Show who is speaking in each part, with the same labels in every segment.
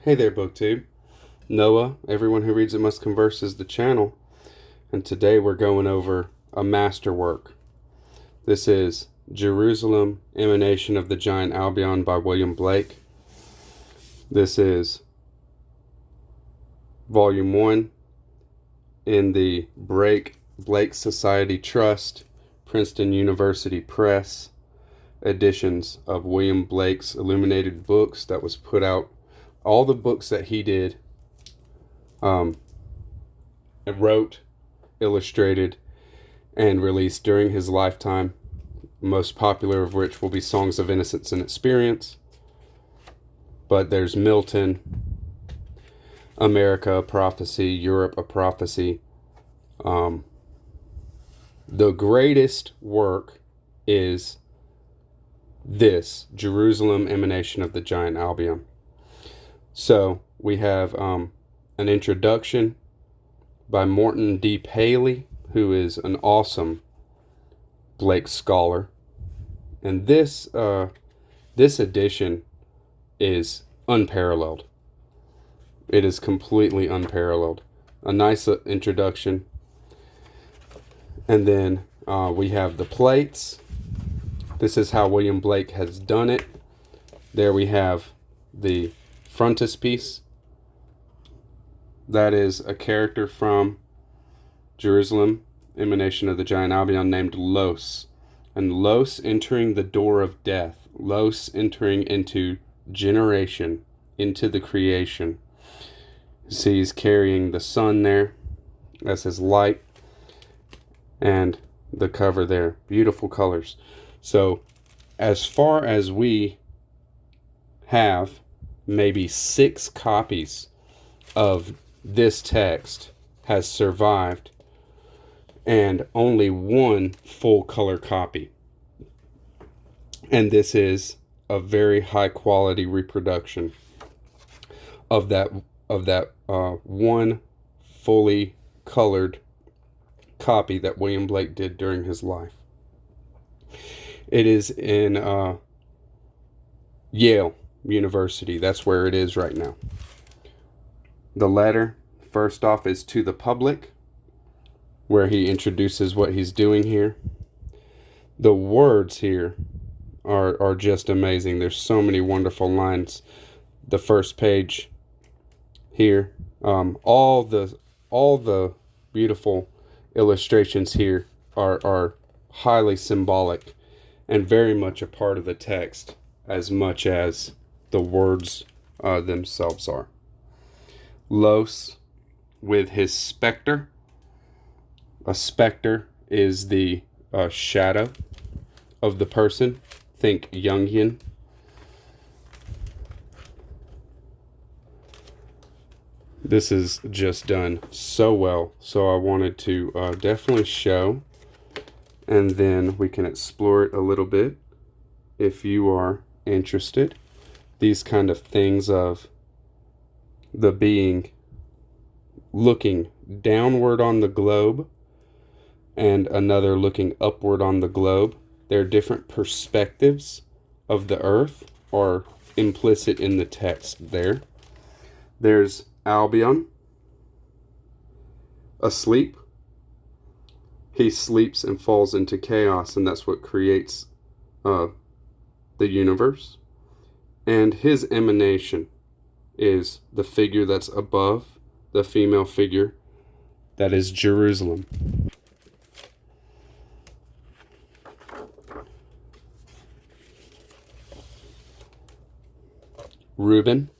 Speaker 1: Hey there, BookTube. Noah, everyone who reads it must converse is the channel, and today we're going over a masterwork. This is Jerusalem, Emanation of the Giant Albion by William Blake. This is Volume 1 in the Blake Society Trust, Princeton University Press editions of William Blake's illuminated books that was put out. All the books that he did, wrote, illustrated, and released during his lifetime, most popular of which will be Songs of Innocence and Experience. But there's Milton, America, a Prophecy, Europe, a Prophecy. The greatest work is this, Jerusalem, Emanation of the Giant Albion. So we have an introduction by Morton D. Paley, who is an awesome Blake scholar. And this edition is unparalleled. It is completely unparalleled. A nice introduction. And then we have the plates. This is how William Blake has done it. There we have the frontispiece. That is a character from Jerusalem, Emanation of the Giant Albion, named Los. And Los entering the door of death. Los entering into generation, into the creation. You see he's carrying the sun there as his light. And the cover there. Beautiful colors. So as far as we have, maybe 6 copies of this text has survived, and only 1 full color copy. And this is a very high quality reproduction of that one fully colored copy that William Blake did during his life. It is in Yale University. That's where it is right now. The letter, first off, is to the public, where he introduces what he's doing here. The words here are just amazing. There's so many wonderful lines. The first page here, all the beautiful illustrations here are highly symbolic and very much a part of the text, as much as the words themselves are. Los with his specter. A specter is the shadow of the person. Think Jungian. This is just done so well, so I wanted to definitely show, and then we can explore it a little bit if you are interested. These kind of things of the being looking downward on the globe and another looking upward on the globe. There are different perspectives of the earth are implicit in the text there. There's Albion asleep. He sleeps and falls into chaos, and that's what creates the universe. And his emanation is the figure that's above the female figure, that is Jerusalem. Reuben.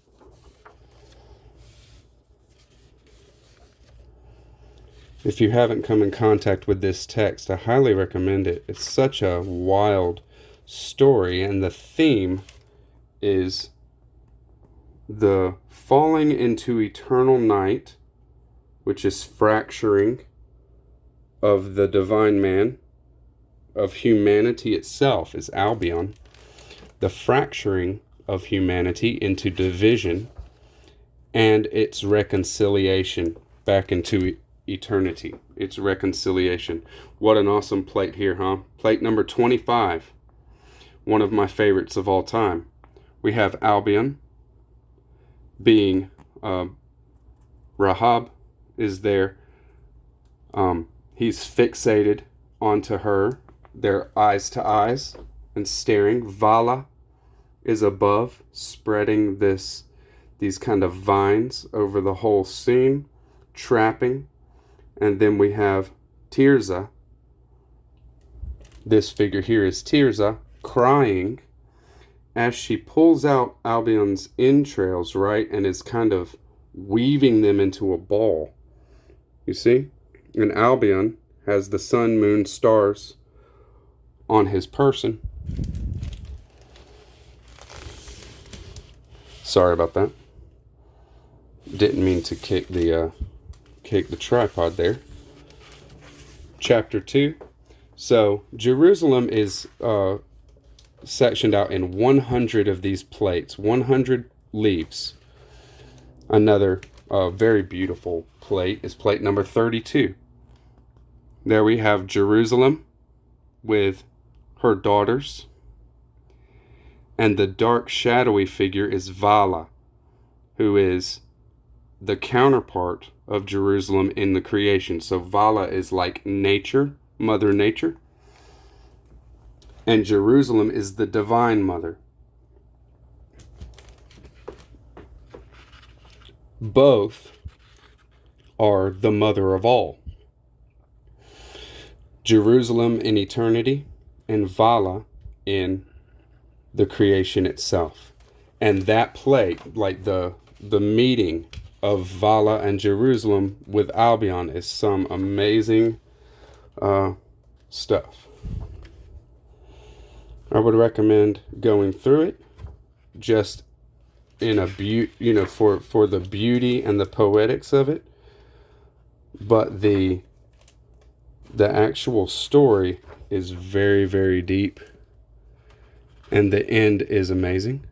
Speaker 1: If you haven't come in contact with this text, I highly recommend it. It's such a wild story, and the theme is the falling into eternal night, which is fracturing of the divine man, of humanity itself, is Albion. The fracturing of humanity into division, and its reconciliation back into eternity. Its reconciliation. What an awesome plate here, huh? Plate number 25. One of my favorites of all time. We have Albion, being Rahab is there. He's fixated onto her. They're eyes to eyes and staring. Vala is above, spreading these kind of vines over the whole scene, trapping. And then we have Tirzah. This figure here is Tirzah, crying as she pulls out Albion's entrails, right, and is kind of weaving them into a ball. You see? And Albion has the sun, moon, stars on his person. Sorry about that. Didn't mean to kick the tripod there. Chapter 2. So Jerusalem is sectioned out in 100 of these plates, 100 leaves. Another very beautiful plate is plate number 32. There we have Jerusalem with her daughters. And the dark, shadowy figure is Vala, who is the counterpart of Jerusalem in the creation. So Vala is like nature, Mother Nature. And Jerusalem is the Divine Mother. Both are the mother of all. Jerusalem in eternity and Vala in the creation itself. And that plate, like the meeting of Vala and Jerusalem with Albion, is some amazing stuff. I would recommend going through it just in a for the beauty and the poetics of it. But the actual story is very, very deep. And the end is amazing.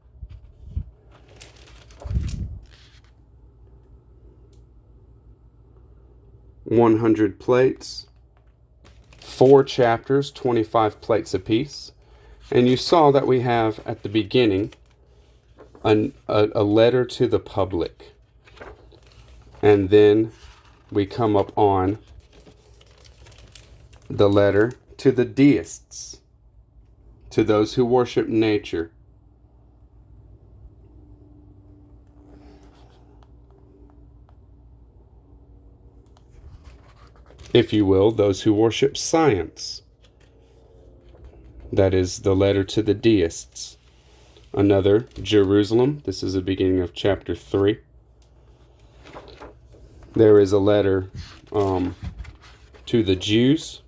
Speaker 1: "100 plates, 4 chapters, 25 plates apiece." And you saw that we have at the beginning a letter to the public. And then we come up on the letter to the deists, to those who worship nature. If you will, those who worship science. That is the letter to the deists. Another, Jerusalem. This is the beginning of chapter 3. There is a letter to the Jews.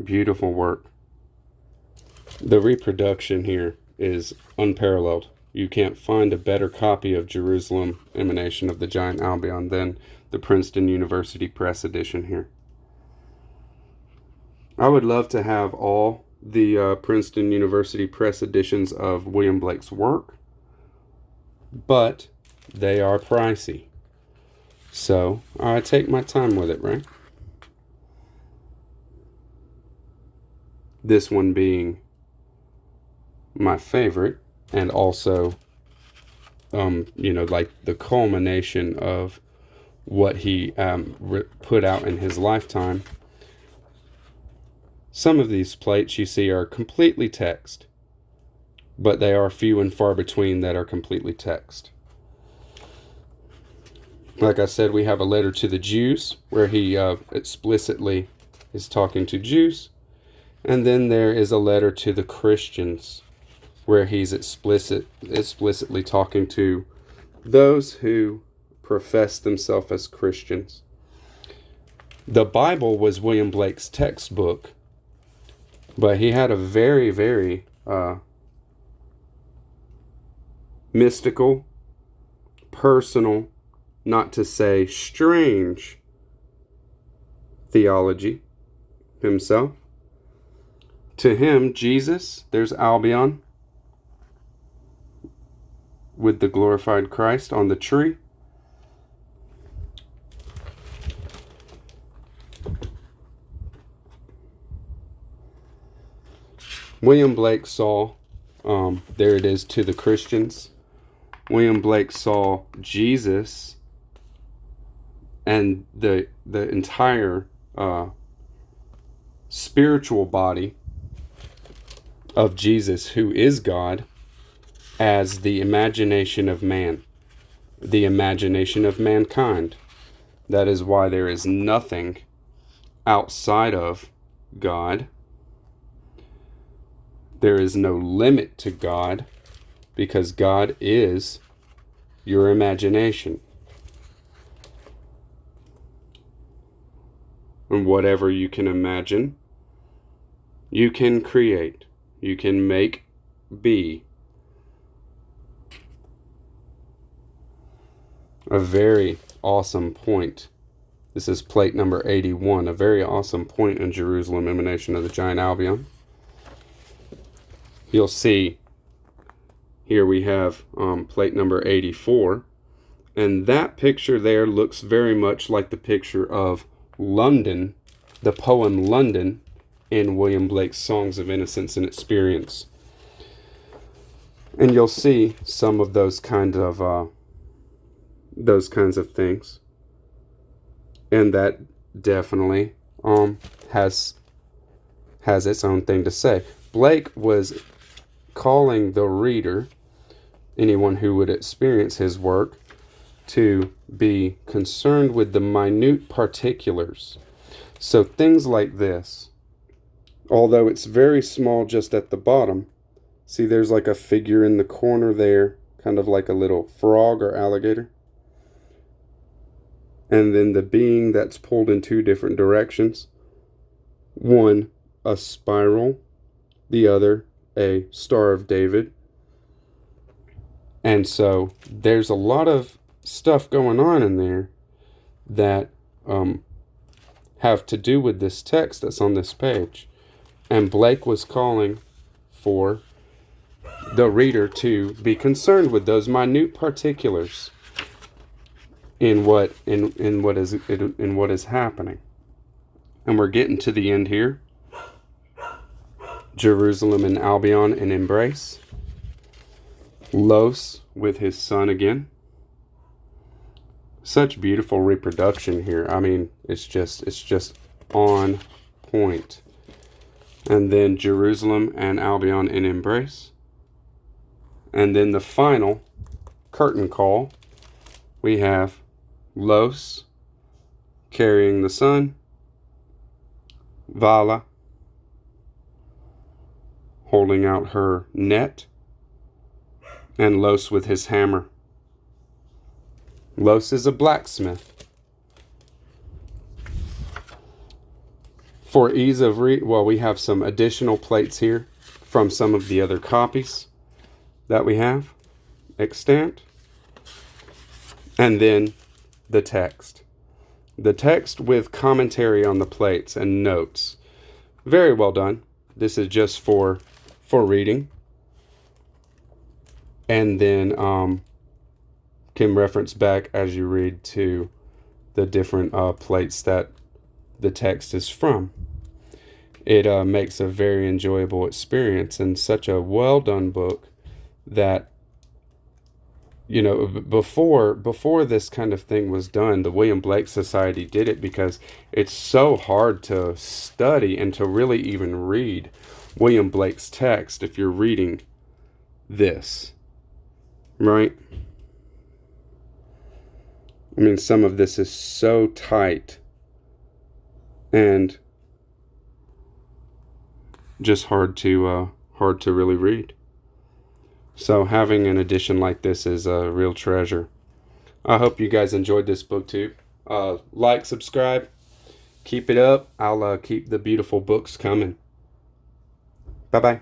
Speaker 1: Beautiful work. The reproduction here is unparalleled. You can't find a better copy of Jerusalem, Emanation of the Giant Albion than the Princeton University Press edition here. I would love to have all the Princeton University Press editions of William Blake's work, but they are pricey. So I take my time with it, right? This one being my favorite, and also, like the culmination of what he put out in his lifetime. Some of these plates you see are completely text, but they are few and far between that are completely text. Like I said, we have a letter to the Jews where he explicitly is talking to Jews. And then there is a letter to the Christians where he's explicitly talking to those who profess themselves as Christians. The Bible was William Blake's textbook, but he had a very, very mystical, personal, not to say strange theology himself. To him, Jesus, there's Albion with the glorified Christ on the tree. William Blake saw, there it is to the Christians, William Blake saw Jesus and the entire spiritual body of Jesus, who is God, as the imagination of man, the imagination of mankind. That is why there is nothing outside of God. There is no limit to God, because God is your imagination. And whatever you can imagine, you can create. You can make be. A very awesome point. This is plate number 81. A very awesome point in Jerusalem, Emanation of the Giant Albion. You'll see here we have plate number 84. And that picture there looks very much like the picture of London, the poem London, in William Blake's Songs of Innocence and Experience. And you'll see some of those kinds of things. And that definitely has its own thing to say. Blake was calling the reader, anyone who would experience his work, to be concerned with the minute particulars. So things like this, although it's very small just at the bottom, see there's like a figure in the corner there, kind of like a little frog or alligator. And then the being that's pulled in two different directions. One, a spiral. The other, a Star of David. And so there's a lot of stuff going on in there that have to do with this text that's on this page. And Blake was calling for the reader to be concerned with those minute particulars in what is happening. And we're getting to the end here. Jerusalem and Albion in embrace. Los with his son again. Such beautiful reproduction here. I mean, it's just on point. And then Jerusalem and Albion in embrace. And then the final curtain call, we have Los carrying the sun, Vala holding out her net, and Los with his hammer. Los is a blacksmith. For ease of we have some additional plates here from some of the other copies that we have, extant, and then the text. The text with commentary on the plates and notes. Very well done. This is just for reading. And then can reference back as you read to the different plates that the text is from. It makes a very enjoyable experience, and such a well done book that, you know, before this kind of thing was done, the William Blake Society did it because it's so hard to study and to really even read William Blake's text if you're reading this, right? I mean, some of this is so tight and just hard to really read. So having an edition like this is a real treasure. I hope you guys enjoyed this booktube. Like, subscribe, keep it up. I'll keep the beautiful books coming. Bye-bye.